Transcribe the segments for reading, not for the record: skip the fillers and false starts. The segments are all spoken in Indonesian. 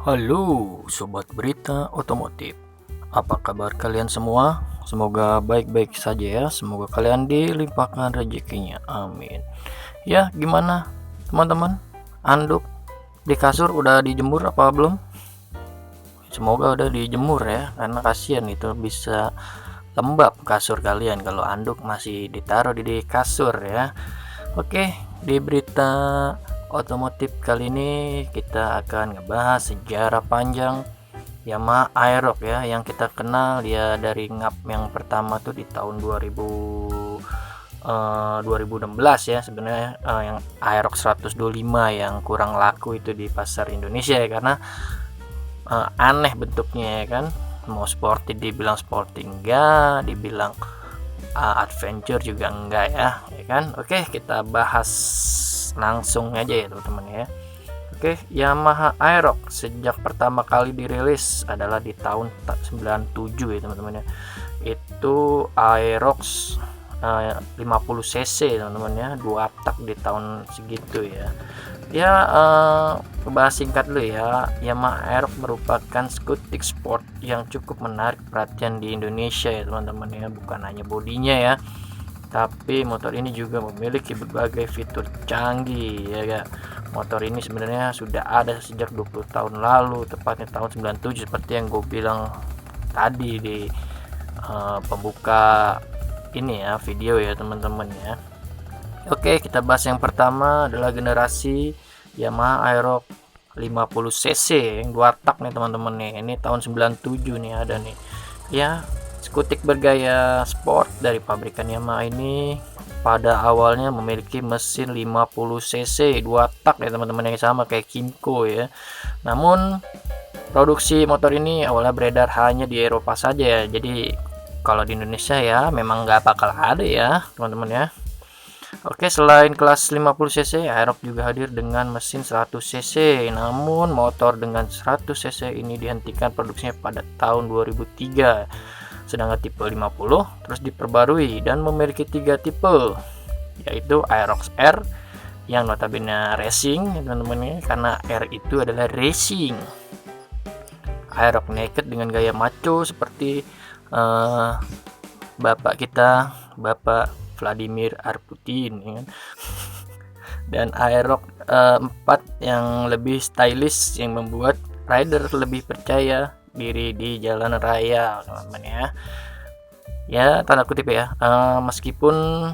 Halo Sobat Berita Otomotif, apa kabar kalian semua? Semoga baik-baik saja ya. Semoga kalian dilimpahkan rezekinya, amin. Ya, gimana teman-teman? Anduk di kasur udah dijemur apa belum? Semoga udah dijemur ya, karena kasihan itu bisa lembab kasur kalian kalau anduk masih ditaruh di kasur ya. Oke, di berita otomotif kali ini kita akan ngebahas sejarah panjang Yamaha Aerox ya, yang kita kenal dia dari ngap yang pertama tuh di tahun 2016 ya sebenarnya, yang Aerox 125 yang kurang laku itu di pasar Indonesia ya, karena aneh bentuknya ya kan, mau sporty dibilang sporty enggak, dibilang adventure juga enggak ya kan. Oke, kita bahas langsung aja ya teman-teman ya. Oke, Yamaha Aerox sejak pertama kali dirilis adalah di tahun 97 ya teman-teman ya. Itu Aerox 50 cc teman-teman ya, 2 tak di tahun segitu ya. Ya, bahas singkat dulu ya. Yamaha Aerox merupakan skutik sport yang cukup menarik perhatian di Indonesia ya teman-teman ya. Bukan hanya bodinya ya, tapi motor ini juga memiliki berbagai fitur canggih ya kan. Motor ini sebenarnya sudah ada sejak 20 tahun lalu, tepatnya tahun 97 seperti yang gue bilang tadi di pembuka ini ya video ya teman-teman ya. Oke, kita bahas yang pertama adalah generasi Yamaha Aerox 50 cc yang 2 tak nih teman-teman nih. Ini tahun 97 nih ada nih ya. Skutik bergaya sport dari pabrikan Yamaha ini pada awalnya memiliki mesin 50 cc 2 tak ya teman-teman, yang sama kayak Kymco ya. Namun produksi motor ini awalnya beredar hanya di Eropa saja ya. Jadi kalau di Indonesia ya memang nggak bakal ada ya teman-teman ya. Oke, selain kelas 50 cc, Aerox juga hadir dengan mesin 100 cc. Namun motor dengan 100 cc ini dihentikan produksinya pada tahun 2003. Sedangkan tipe 50 terus diperbarui dan memiliki 3 tipe, yaitu Aerox R yang notabene racing teman-teman ya, karena R itu adalah racing. Aerox Naked dengan gaya macho seperti bapak kita, Bapak Vladimir Putin ya kan? Dan Aerox 4 yang lebih stylish yang membuat rider lebih percaya diri di jalan raya teman-teman ya. Ya, tanda kutip ya, meskipun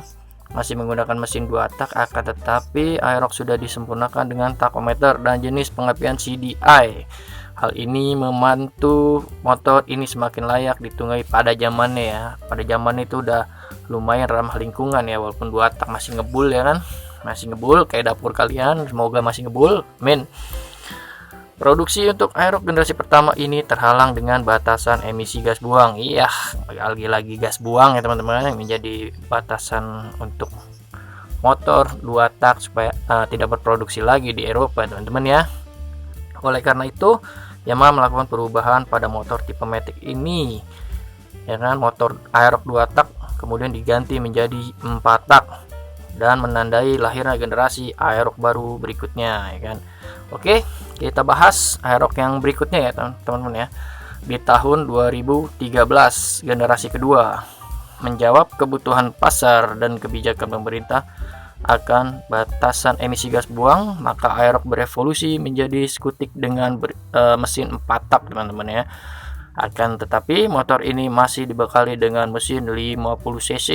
masih menggunakan mesin 2 tak, akan tetapi Aerox sudah disempurnakan dengan tachometer dan jenis pengapian CDI. Hal ini membantu motor ini semakin layak ditunggangi pada zamannya ya. Pada zaman itu udah lumayan ramah lingkungan ya, walaupun 2 tak masih ngebul ya kan, masih ngebul kayak dapur kalian, semoga masih ngebul, amin. Produksi untuk Aerox generasi pertama ini terhalang dengan batasan emisi gas buang. Iya, lagi-lagi gas buang ya teman-teman, yang menjadi batasan untuk motor 2 tak supaya tidak berproduksi lagi di Eropa teman-teman ya. Oleh karena itu, Yamaha melakukan perubahan pada motor tipe Matic ini. Ya kan, motor Aerox 2 tak kemudian diganti menjadi 4 tak dan menandai lahirnya generasi Aerox baru berikutnya ya kan. Oke, kita bahas Aerox yang berikutnya ya teman-teman ya. Di tahun 2013 generasi kedua, menjawab kebutuhan pasar dan kebijakan pemerintah akan batasan emisi gas buang, maka Aerox berevolusi menjadi skutik dengan mesin 4 tak teman-teman ya. Akan tetapi motor ini masih dibekali dengan mesin 50 cc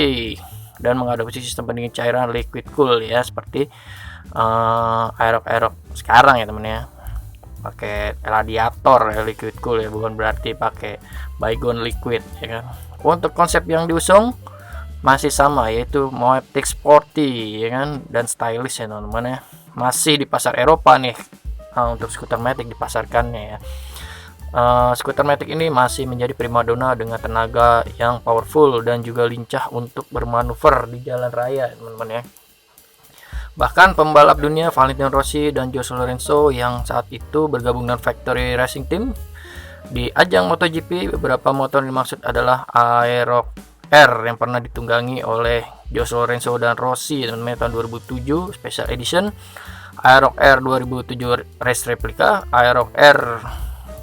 dan mengadopsi sistem pendingin cairan liquid cool ya, seperti Aerox sekarang ya teman ya, pakai radiator ya, liquid cool ya, bukan berarti pakai baygon liquid ya kan. Untuk konsep yang diusung masih sama, yaitu Matic sporty ya kan, dan stylish ya teman-teman ya. Masih di pasar Eropa nih untuk skuter Matic dipasarkannya ya. Skuter Matic ini masih menjadi primadona dengan tenaga yang powerful dan juga lincah untuk bermanuver di jalan raya teman-teman ya. Bahkan pembalap dunia Valentino Rossi dan Jorge Lorenzo yang saat itu bergabung dengan Factory Racing Team di ajang MotoGP, beberapa motor yang dimaksud adalah Aerox R yang pernah ditunggangi oleh Jorge Lorenzo dan Rossi tahun 2007 Special Edition, Aerox R 2007 Race Replica, Aerox R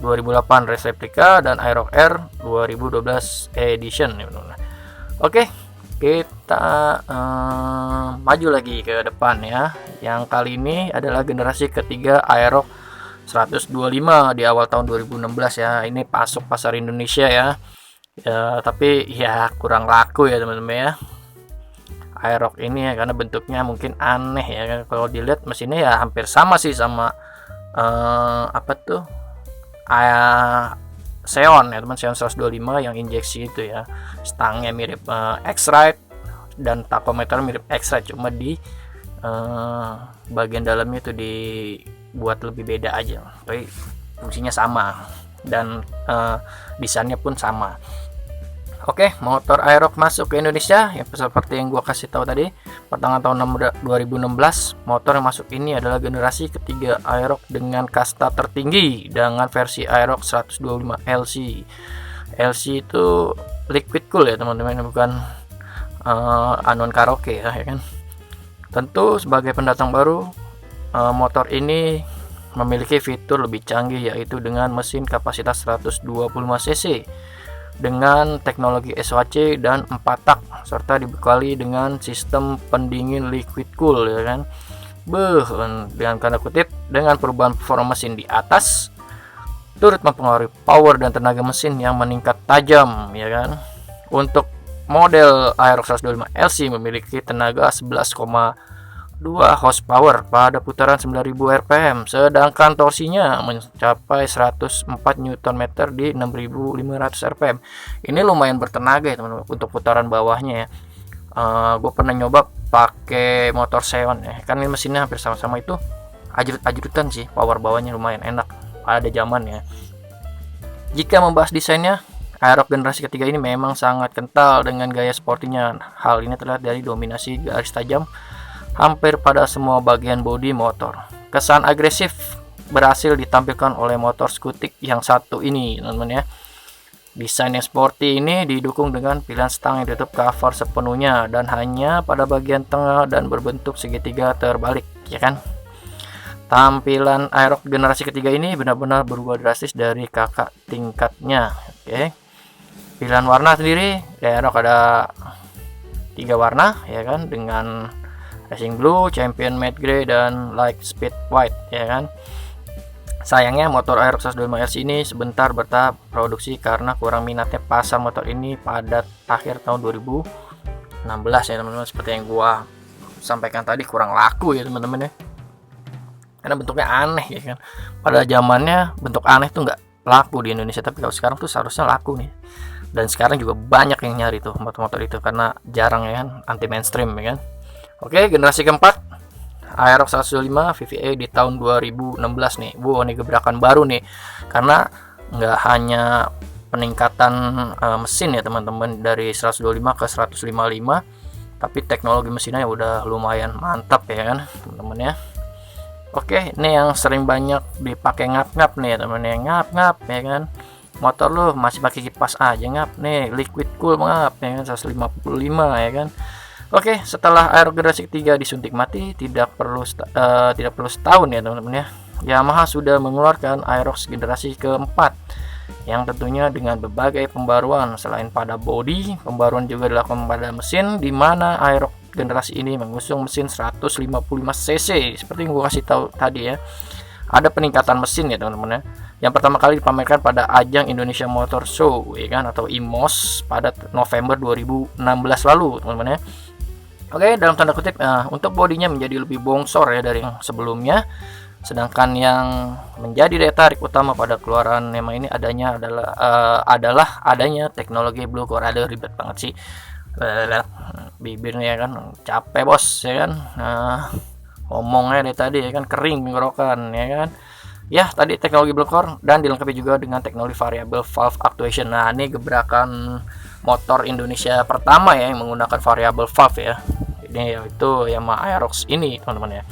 2008 race replika, dan Aerox R 2012 edition ya teman-teman. Oke, kita maju lagi ke depan ya. Yang kali ini adalah generasi ketiga Aerox 125 di awal tahun 2016 ya. Ini masuk pasar Indonesia ya. Ya, tapi ya kurang laku ya teman-teman ya. Aerox ini ya, karena bentuknya mungkin aneh ya. Kalau dilihat mesinnya ya hampir sama sih sama Xeon ya teman, Xeon 125 yang injeksi itu ya. Stangnya mirip X-Ride dan tachometer mirip X-Ride, cuma di bagian dalamnya itu dibuat lebih beda aja, tapi fungsinya sama dan desainnya pun sama. Oke, motor Aerox masuk ke Indonesia ya seperti yang gua kasih tahu tadi. Pertengahan tahun 2016, motor yang masuk ini adalah generasi ketiga Aerox dengan kasta tertinggi dengan versi Aerox 125 LC. LC itu liquid cool ya teman-teman, bukan anon karaoke ya kan. Tentu sebagai pendatang baru, motor ini memiliki fitur lebih canggih, yaitu dengan mesin kapasitas 125 cc dengan teknologi SOHC dan 4 tak, serta dibekali dengan sistem pendingin liquid cool ya kan. Dengan tanda kutip, dengan perubahan performa mesin di atas turut mempengaruhi power dan tenaga mesin yang meningkat tajam ya kan. Untuk model Aerox 125 LC memiliki tenaga 11,2 horsepower pada putaran 9000 rpm, sedangkan torsinya mencapai 104 Nm di 6500 rpm. Ini lumayan bertenaga ya teman-teman untuk putaran bawahnya ya. Gue pernah nyoba pakai motor Xeon ya, kan ini mesinnya hampir sama-sama, itu ajrut-ajrutan sih, power bawahnya lumayan enak pada zamannya. Jika membahas desainnya, Aerox generasi ketiga ini memang sangat kental dengan gaya sportinya. Hal ini terlihat dari dominasi garis tajam hampir pada semua bagian bodi motor. Kesan agresif berhasil ditampilkan oleh motor skutik yang satu ini teman-teman ya. Desain yang sporty ini didukung dengan pilihan stang yang ditutup cover sepenuhnya dan hanya pada bagian tengah dan berbentuk segitiga terbalik ya kan. Tampilan Aerox generasi ketiga ini benar-benar berubah drastis dari kakak tingkatnya. Oke. Pilihan warna sendiri, Aerox ada 3 warna ya kan, dengan Racing Blue, Champion Matte Grey, dan Light Speed White ya kan. Sayangnya motor Aerox 125 LC ini sebentar bertahap produksi karena kurang minatnya pasar motor ini pada akhir tahun 2016 ya teman-teman. Seperti yang gua sampaikan tadi, kurang laku ya teman-teman ya, karena bentuknya aneh ya kan. Pada zamannya bentuk aneh tuh nggak laku di Indonesia, tapi kalau sekarang tuh seharusnya laku nih. Dan sekarang juga banyak yang nyari tuh motor-motor itu karena jarang ya kan, anti mainstream ya kan. Oke, generasi keempat Aerox 125 VVA di tahun 2016 nih. Ini gebrakan baru nih, karena nggak hanya peningkatan mesin ya teman-teman dari 125 ke 155, tapi teknologi mesinnya udah lumayan mantap ya kan teman-teman ya. Oke, ini yang sering banyak dipakai ngap-ngap nih ya teman ya, ngap-ngap ya kan. Motor lo masih pakai kipas aja ngap nih, liquid cool ngap ya kan, 155 ya kan. Oke, setelah Aerox generasi ketiga disuntik mati, tidak perlu setahun ya teman-teman ya, Yamaha sudah mengeluarkan Aerox generasi keempat yang tentunya dengan berbagai pembaruan. Selain pada bodi, pembaruan juga dilakukan pada mesin, di mana Aerox generasi ini mengusung mesin 155 cc seperti yang gue kasih tahu tadi ya. Ada peningkatan mesin ya teman-teman ya, yang pertama kali dipamerkan pada ajang Indonesia Motor Show ya kan, atau IMOS pada November 2016 lalu teman-teman ya. Oke, dalam tanda kutip, untuk bodinya menjadi lebih bongsor ya dari yang sebelumnya. Sedangkan yang menjadi daya tarik utama pada keluaran Yamaha ini adalah adanya teknologi Blue Core. Ada ribet banget sih, bibirnya kan capek bos ya kan. Ngomongnya dari tadi ya kan kering tenggorokan ya kan. Ya, tadi teknologi Blue Core dan dilengkapi juga dengan teknologi variable valve actuation. Nah, ini gebrakan motor Indonesia pertama ya yang menggunakan variable valve ya. Ini yaitu Yamaha Aerox ini teman-teman ya.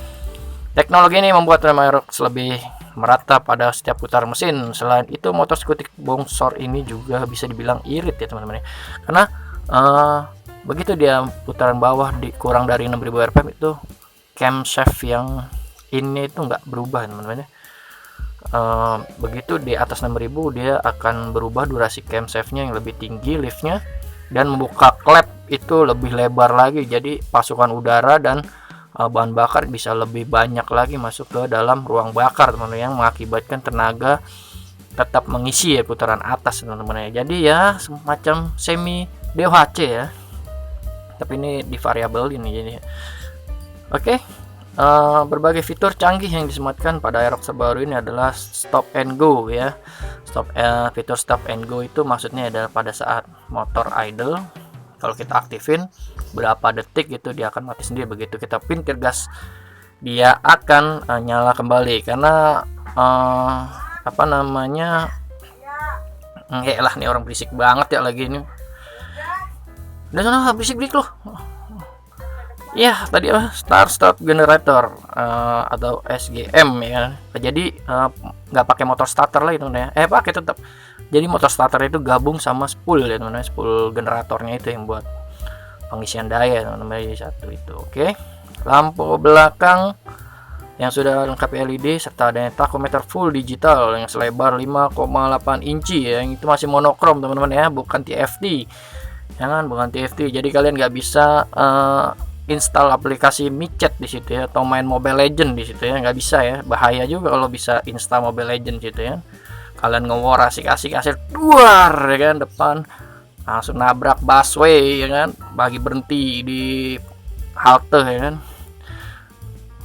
Teknologi ini membuat Yamaha Aerox lebih merata pada setiap putaran mesin. Selain itu, motor skutik bongsor ini juga bisa dibilang irit ya teman-teman ya. Karena begitu dia putaran bawah kurang dari 6000 rpm, itu camshaft yang ini itu nggak berubah teman-teman ya. begitu di atas 6000 dia akan berubah durasi camshaft-nya yang lebih tinggi liftnya, dan membuka klep itu lebih lebar lagi, jadi pasukan udara dan bahan bakar bisa lebih banyak lagi masuk ke dalam ruang bakar teman-teman, yang mengakibatkan tenaga tetap mengisi ya putaran atas teman-teman ya. Jadi ya semacam semi DOHC ya, tapi ini di variabel ini jadi. Oke. Berbagai fitur canggih yang disematkan pada Aerox terbaru ini adalah stop and go ya. Fitur stop and go itu maksudnya adalah pada saat motor idle, kalau kita aktifin berapa detik itu dia akan mati sendiri, begitu kita pintir gas dia akan nyala kembali. Karena apa namanya, ya lah nih orang berisik banget ya lagi ini. Dan sana berisik loh. Ya tadi start generator atau SGM ya. Jadi nggak pakai motor starter lah itu ya. Pakai tetap. Jadi motor starter itu gabung sama spool ya teman-teman. Spool generatornya itu yang buat pengisian daya teman-teman, satu itu. Oke. Lampu belakang yang sudah lengkap LED serta adanya tachometer full digital yang selebar 5,8 inci ya. Yang itu masih monokrom teman-teman ya, bukan TFT. Jangan, bukan TFT. Jadi kalian nggak bisa install aplikasi micet di situ ya, atau main Mobile Legend di situ ya, nggak bisa ya. Bahaya juga kalau bisa install Mobile Legend gitu ya. Kalian ngewar asik-asik duar ya kan, depan langsung nabrak busway ya kan, bagi berhenti di halte ya kan.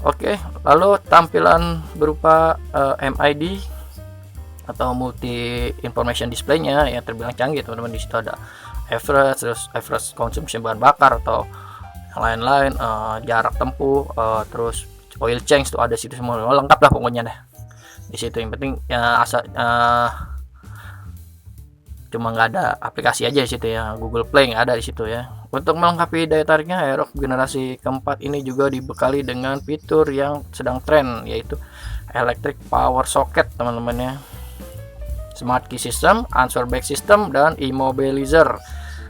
Oke, lalu tampilan berupa MID atau multi information display-nya yang terbilang canggih teman-teman. Di situ ada average, terus average consumption bahan bakar atau yang lain-lain, jarak tempuh, terus oil change tuh ada situ semua, lengkap lah pokoknya deh di situ. Yang penting ya asal cuma nggak ada aplikasi aja di situ ya, Google Play nggak ada di situ ya. Untuk melengkapi daya tariknya, Aerox generasi keempat ini juga dibekali dengan fitur yang sedang tren, yaitu electric power socket teman-teman ya, smart key system, answer back system, dan immobilizer.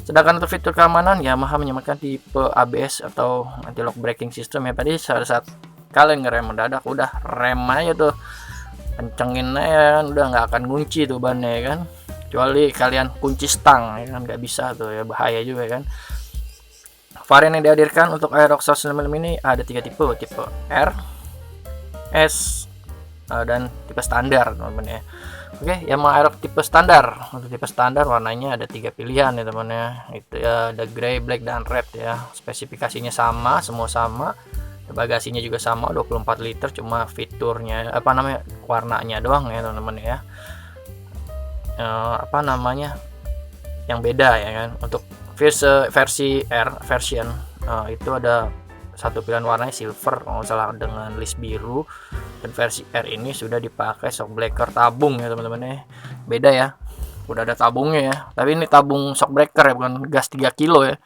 Sedangkan untuk fitur keamanan, Yamaha menyematkan tipe ABS atau anti-lock braking system ya. Tadi saat kalian ngerem mendadak, udah rem aja tuh, kencengin aja kan, udah nggak akan kunci tuh bannya ya kan, kecuali kalian kunci stang ya kan, nggak bisa tuh ya, bahaya juga kan. Varian yang dihadirkan untuk Aerox 195 ini ada 3 tipe R, S, dan tipe standar teman-teman ya. Oke, Yamaha Aerox tipe standar. Untuk tipe standar warnanya ada 3 pilihan ya teman ya. Itu ya, ada grey, black, dan red ya. Spesifikasinya sama, semua sama. Bagasinya juga sama, 24 liter, cuma fiturnya warnanya doang ya teman-teman ya. Yang beda ya kan. Untuk versi R version itu ada satu pilihan warnanya silver kalau nggak salah dengan list biru, dan versi R ini sudah dipakai shock breaker tabung ya teman-teman ya. Beda ya, udah ada tabungnya ya, tapi ini tabung shock breaker ya, bukan gas 3 kilo ya.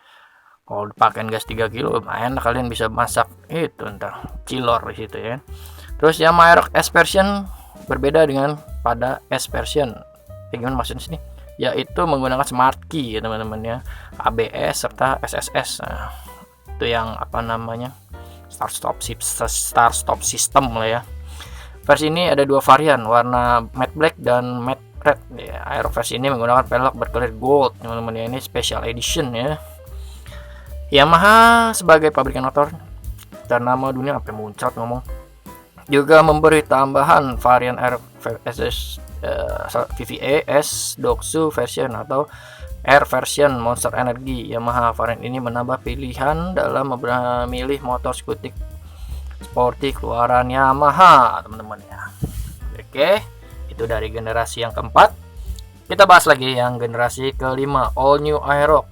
Kalau dipakai gas 3 kilo lumayan, kalian bisa masak itu ntar cilor di situ ya. Terus Yamaha Aerox S version berbeda dengan pada S version. Gimana maksudnya sini? Yaitu menggunakan smart key ya teman-teman ya, ABS serta SSS. Nah, itu yang start stop system lah ya. Versi ini ada 2 varian, warna matte black dan matte red ya. Aerox versi ini menggunakan pelek berkelir gold teman-teman ya, ini special edition ya. Yamaha sebagai pabrikan motor ternama dunia, sampai muncrat ngomong, juga memberi tambahan varian Aerox VVA S Doxu version atau R version Monster Energy. Yamaha varian ini menambah pilihan dalam memilih motor skutik sporty keluaran Yamaha teman-teman ya. Oke, itu dari generasi yang keempat. Kita bahas lagi yang generasi kelima, all new Aerox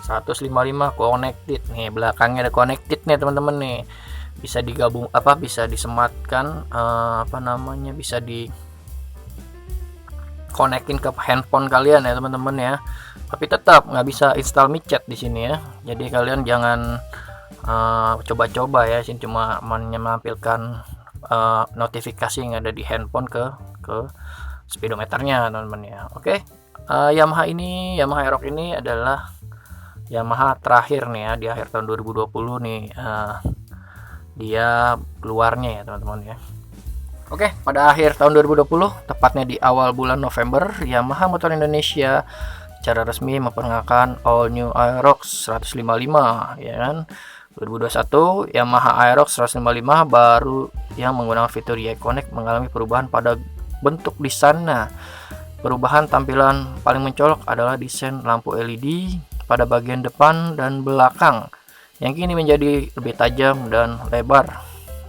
155 connected nih. Belakangnya ada connected nih teman-teman nih, bisa digabung bisa disematkan bisa di konekin ke handphone kalian ya teman-teman ya. Tapi tetap nggak bisa install micet di sini ya. Jadi kalian jangan coba-coba ya. Sini cuma menampilkan notifikasi yang ada di handphone ke speedometernya teman-teman ya. Oke. Yamaha Aerox ini adalah Yamaha terakhir nih ya, di akhir tahun 2020 nih dia keluarnya ya teman-teman ya. Oke, pada akhir tahun 2020, tepatnya di awal bulan November, Yamaha Motor Indonesia secara resmi memperkenalkan All New Aerox 155, ya kan. 2021, Yamaha Aerox 155 baru yang menggunakan fitur Y-Connect mengalami perubahan pada bentuk desainnya. Perubahan tampilan paling mencolok adalah desain lampu LED pada bagian depan dan belakang yang kini menjadi lebih tajam dan lebar,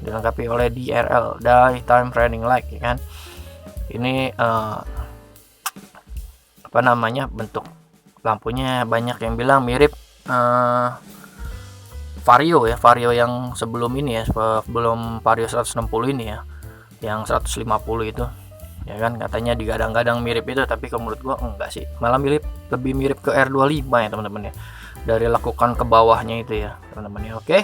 dilengkapi oleh DRL Daytime Running Light, ya kan. Ini bentuk lampunya banyak yang bilang mirip Vario ya, Vario yang sebelum ini ya, sebelum Vario 160 ini ya, yang 150 itu, ya kan, katanya digadang-gadang mirip itu, tapi kalau menurut gua enggak sih, malah lebih mirip ke R25 ya teman-teman ya, dari lekukan ke bawahnya itu ya teman-teman ya. Oke.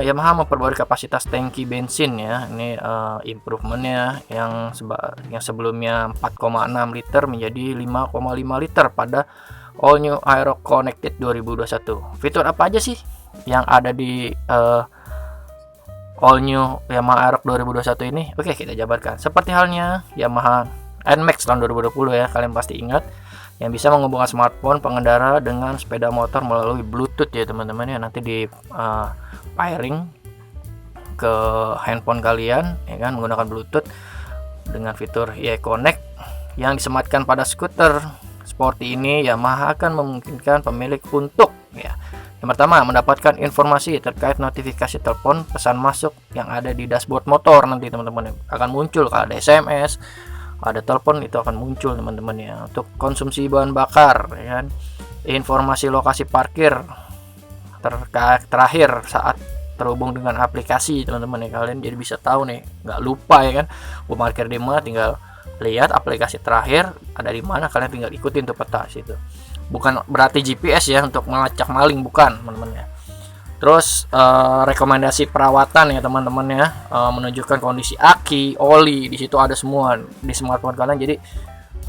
Yamaha memperbarui kapasitas tangki bensin ya. Ini improvementnya yang sebelumnya 4,6 liter menjadi 5,5 liter pada All New Aerox Connected 2021. Fitur apa aja sih yang ada di All New Yamaha Aerox 2021 ini? Oke, kita jabarkan. Seperti halnya Yamaha NMAX tahun 2020 ya, kalian pasti ingat, yang bisa menghubungkan smartphone pengendara dengan sepeda motor melalui Bluetooth ya teman-teman ya. Nanti di pairing ke handphone kalian ya kan, menggunakan Bluetooth dengan fitur Y-Connect yang disematkan pada skuter sporty ini. Yamaha akan memungkinkan pemilik untuk yang pertama mendapatkan informasi terkait notifikasi telepon pesan masuk yang ada di dashboard motor. Nanti teman-teman akan muncul kalau ada SMS, ada telepon, itu akan muncul teman-teman ya. Untuk konsumsi bahan bakar ya kan, informasi lokasi parkir terakhir saat terhubung dengan aplikasi teman-teman ya, kalian jadi bisa tahu nih, nggak lupa ya kan, gua parkir di mana, tinggal lihat aplikasi terakhir ada di mana, kalian tinggal ikutin tuh peta situ. Bukan berarti GPS ya untuk melacak maling, bukan teman-teman ya. Terus rekomendasi perawatan ya teman-teman ya, menunjukkan kondisi aki, oli, di situ ada semua di smartphone kalian. Jadi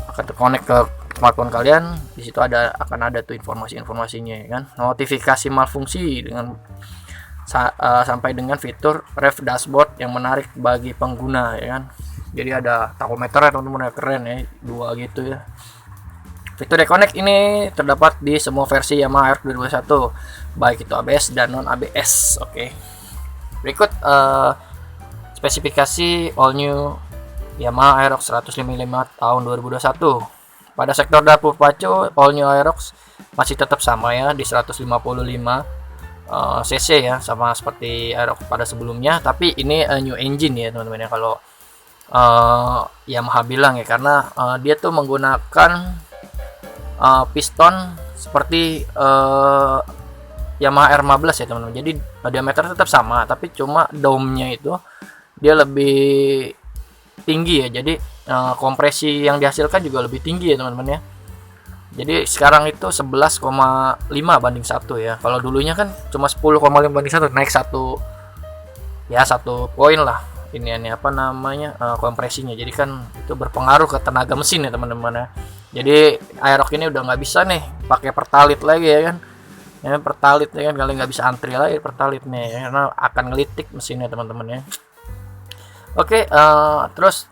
akan terkonek ke smartphone kalian, di situ akan ada tuh informasinya ya kan. Notifikasi malfungsi dengan sampai dengan fitur rev dashboard yang menarik bagi pengguna ya kan. Jadi ada tachometer ya teman-teman ya, keren ya, 2 gitu ya. Fitur Y-Connect ini terdapat di semua versi Yamaha Aerox 2021, baik itu ABS dan non ABS. Oke. Berikut spesifikasi all new Yamaha Aerox 155 tahun 2021. Pada sektor dapur pacu, all new Aerox masih tetap sama ya di 155 cc ya, sama seperti Aerox pada sebelumnya, tapi ini new engine ya teman-teman ya, kalau Yamaha bilang ya, karena dia tuh menggunakan piston seperti Yamaha R15 ya teman-teman. Jadi diameter tetap sama, tapi cuma dome-nya itu dia lebih tinggi ya. Jadi kompresi yang dihasilkan juga lebih tinggi ya teman-teman ya. Jadi sekarang itu 11,5 banding 1 ya. Kalau dulunya kan cuma 10,5 banding 1, naik 1 poin lah. Ini apa namanya, kompresinya. Jadi kan itu berpengaruh ke tenaga mesin ya teman-teman ya. Jadi Aerox ini udah nggak bisa nih pakai pertalit lagi ya kan. Ya, pertalit ya kan, kalian nggak bisa antri lagi pertalitnya ya, karena akan ngelitik mesinnya teman-teman ya. Oke, terus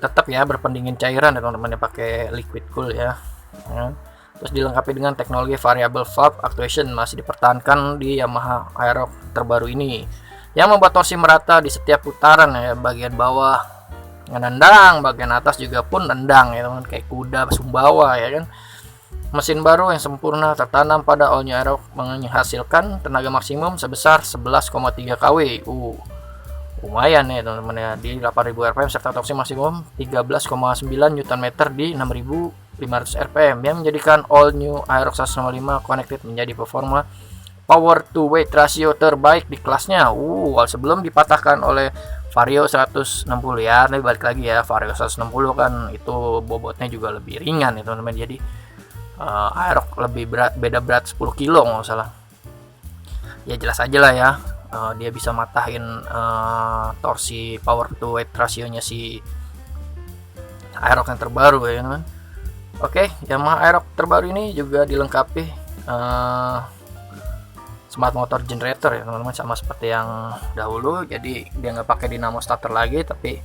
tetap ya berpendingin cairan ya teman-teman ya, pakai liquid cool ya. Terus dilengkapi dengan teknologi variable valve actuation, masih dipertahankan di Yamaha Aerox terbaru ini, yang membuat torsi merata di setiap putaran ya. Bagian bawah nendang, bagian atas juga pun nendang ya teman, kayak kuda sumbawa ya kan. Mesin baru yang sempurna tertanam pada all new Aerox menghasilkan tenaga maksimum sebesar 11,3 kW. Lumayan ya teman-teman ya, di 8000 rpm serta torsi maksimum 13,9 Nm di 6500 rpm, yang menjadikan all new Aerox 155 Connected menjadi performa power to weight ratio terbaik di kelasnya. Sebelum dipatahkan oleh Vario 160 ya. Ini balik lagi ya, Vario 160 kan itu bobotnya juga lebih ringan ya teman-teman. Jadi Aerox lebih beda berat 10 kilo nggak salah. Ya jelas aja lah ya, dia bisa matahin torsi power to weight rasionya si Aerox yang terbaru ya teman. Oke, Yamaha Aerox terbaru ini juga dilengkapi smart motor generator ya teman-teman, sama seperti yang dahulu. Jadi dia nggak pakai dinamo starter lagi, tapi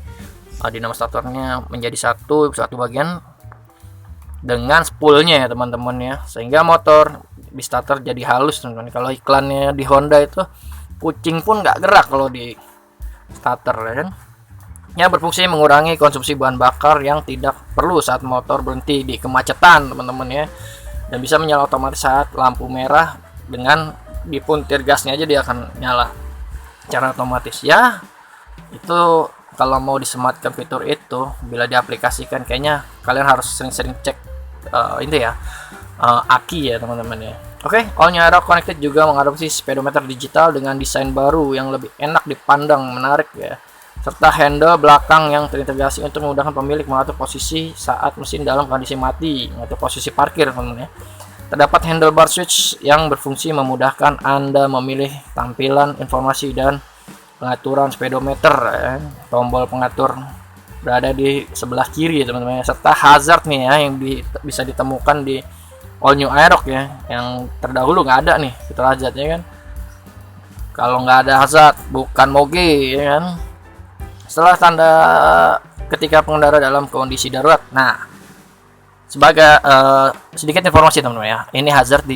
dinamo starternya menjadi satu bagian dengan spoolnya ya teman-teman ya, sehingga motor di starter jadi halus teman-teman. Kalau iklannya di Honda itu kucing pun nggak gerak kalau di starter ya kan. Ya, berfungsi mengurangi konsumsi bahan bakar yang tidak perlu saat motor berhenti di kemacetan teman-teman ya, dan bisa menyala otomatis saat lampu merah. Dengan dipuntir gasnya aja dia akan nyala secara otomatis ya. Itu kalau mau disematkan fitur itu, bila diaplikasikan kayaknya kalian harus sering-sering cek ini ya, aki ya teman-teman ya. Oke, All New Aerox Connected juga mengadopsi speedometer digital dengan desain baru yang lebih enak dipandang, menarik ya, serta handle belakang yang terintegrasi untuk memudahkan pemilik mengatur posisi saat mesin dalam kondisi mati atau posisi parkir teman-teman ya. Terdapat handlebar switch yang berfungsi memudahkan Anda memilih tampilan informasi dan pengaturan speedometer ya. Tombol pengatur berada di sebelah kiri teman-teman, serta hazard nih ya yang bisa ditemukan di All New Aerox ya, yang terdahulu nggak ada nih fitur hazardnya kan. Kalau nggak ada hazard bukan moge ya kan. Setelah tanda ketika pengendara dalam kondisi darurat. Nah, sebagai sedikit informasi teman-teman ya, ini hazard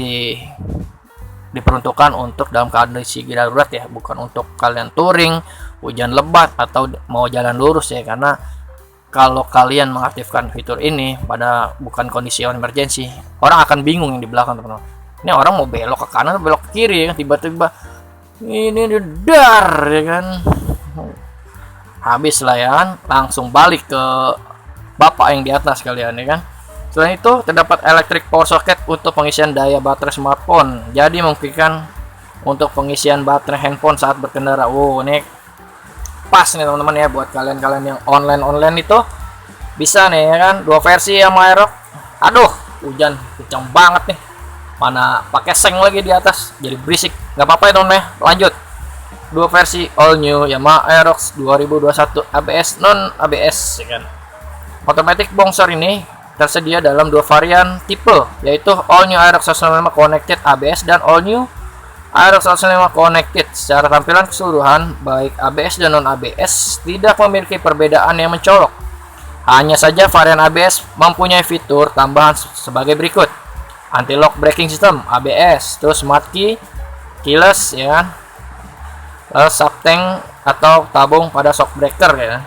diperuntukkan untuk dalam kondisi darurat ya, bukan untuk kalian touring, hujan lebat atau mau jalan lurus ya. Karena kalau kalian mengaktifkan fitur ini pada bukan kondisi emergency, orang akan bingung yang di belakang teman-teman. Ini orang mau belok ke kanan atau belok ke kiri ya, tiba-tiba ini dar ya kan, habis lah ya kan, langsung balik ke bapak yang di atas kalian ya kan. Selain itu, terdapat electric power socket untuk pengisian daya baterai smartphone, jadi memungkinkan untuk pengisian baterai handphone saat berkendara. Wow, ini pas nih teman-teman ya buat kalian-kalian yang online itu, bisa nih ya kan, dua versi ya Aerox. Aduh, hujan kencang banget nih, mana pakai seng lagi di atas jadi berisik. Nggak apa-apa ya teman-teman ya, lanjut. Dua versi all new Yamaha Aerox 2021 ABS non ABS ya kan. Automatic boxer ini tersedia dalam dua varian tipe, yaitu All New Aerox 105 Connected ABS dan All New Aerox 105 Connected. Secara tampilan keseluruhan, baik ABS dan non ABS tidak memiliki perbedaan yang mencolok. Hanya saja varian ABS mempunyai fitur tambahan sebagai berikut: anti-lock braking system ABS, terus smart key, keyless ya kan, subtank atau tabung pada shock breaker ya.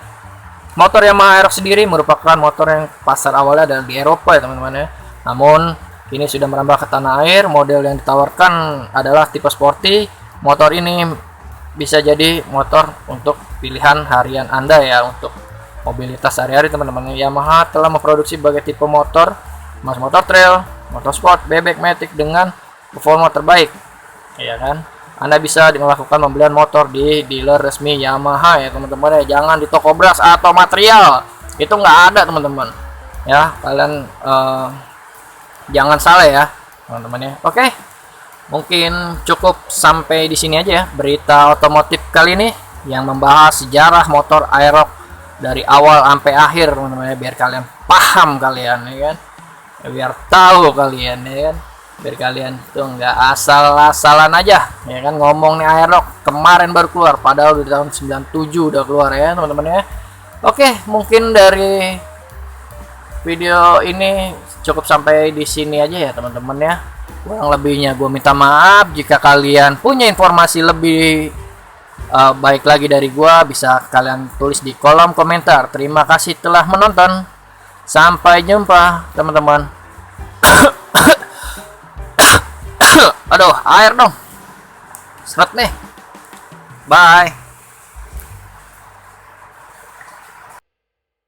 Motor Yamaha Aerox sendiri merupakan motor yang pasar awalnya adalah di Eropa ya teman-teman ya. Namun kini sudah merambah ke tanah air. Model yang ditawarkan adalah tipe sporty. Motor ini bisa jadi motor untuk pilihan harian Anda ya, untuk mobilitas sehari-hari teman-teman. Yamaha telah memproduksi berbagai tipe motor, mas motor trail, motor sport, bebek, matic dengan performa terbaik ya kan. Anda bisa melakukan pembelian motor di dealer resmi Yamaha ya teman-teman ya, jangan di toko beras atau material, itu nggak ada teman-teman ya. Kalian jangan salah ya teman-teman ya. Oke, mungkin cukup sampai di sini aja ya berita otomotif kali ini yang membahas sejarah motor Aerox dari awal sampai akhir teman-teman ya, biar kalian paham kalian ya kan, ya, biar tahu kalian ya kan, biar kalian tuh nggak asal-asalan aja ya kan ngomong nih Aerox kemarin baru keluar, padahal di tahun 97 udah keluar ya teman-teman ya. Oke, mungkin dari video ini cukup sampai di sini aja ya teman-teman ya. Kurang lebihnya gue minta maaf. Jika kalian punya informasi lebih baik lagi dari gue, bisa kalian tulis di kolom komentar. Terima kasih telah menonton, sampai jumpa teman-teman. Aduh, air dong. Seret nih. Bye.